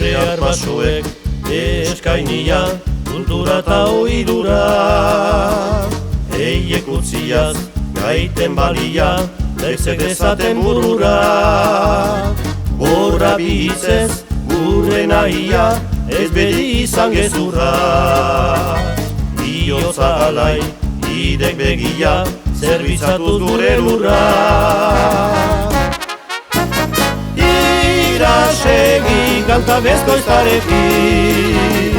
gure arbasoek eskainia, kultura eta oidura. Eiek utziaz, gaiten balia, lezek dezaten burura. Borra bihitzez, gure nahia, ez bedi izan gezurra. Biotza alai, idek begia, zerbitzatuz gure lurra. Irasegi kanta bezkoiztarekin,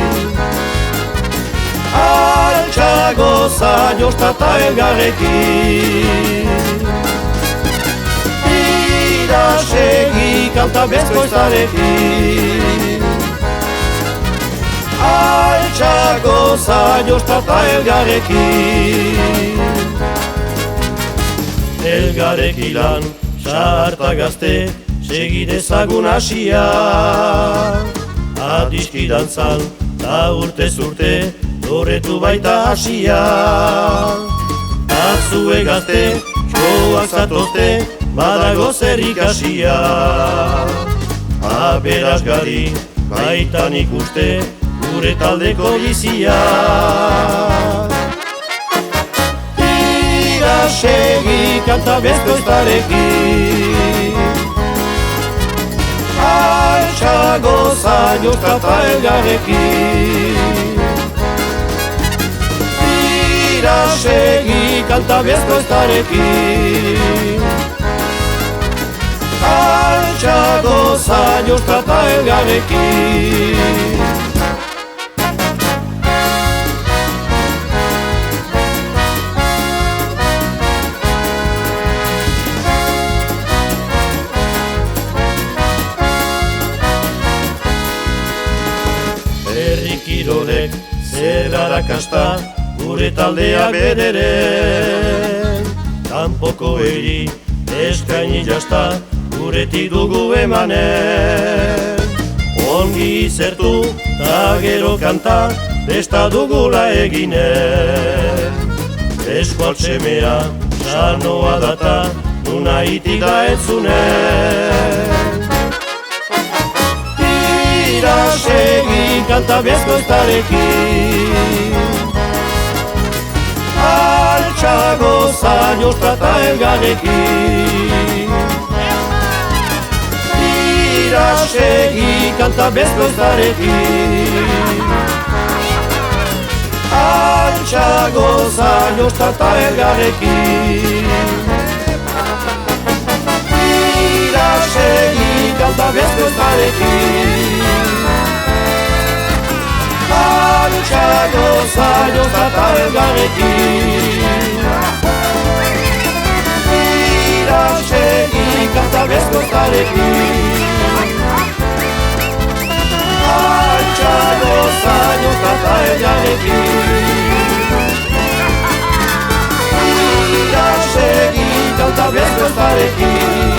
altxagoza jostata elgarrekin. Irasegi kanta bezkoiztarekin, altxagoza jostata elgarrekin. Elgarrekilan, sarta gazte, segidezagun hasia. Adiskidantzan, ta urtez urte, loretu baita hasia. Atzue gazte, txoak zatozte, badago zer ikasia. Aberasgarri, baitan ikuste, gure taldeko bizia. Irasegi kanta bezkoiztarekin, altxagoza jostata elgarrekin. Irasegi kanta bezkoiztarekin, altxagoza jostata elgarrekin. Kirolek zer arakasta, gure taldea bederen. Kanpoko eri eskaini jasta, guretik dugu emanen. Ongi izertu ta gero kanta, besta dugula eginen. Eskualtsemea, sanoa data, nuna itik da entzunen. Irasegi kanta bezkoiztarekin, altxagoza jostata elgarrekin. Irasegi kanta bezkoiztarekin, altxagoza jostata elgarrekin. Irasegi kanta bezkoiztarekin, altxagoza jostata elgarrekin. Irasegi kanta bezkoiztarekin, altxagoza jostata elgarrekin. Irasegi kanta bezkoiztarekin,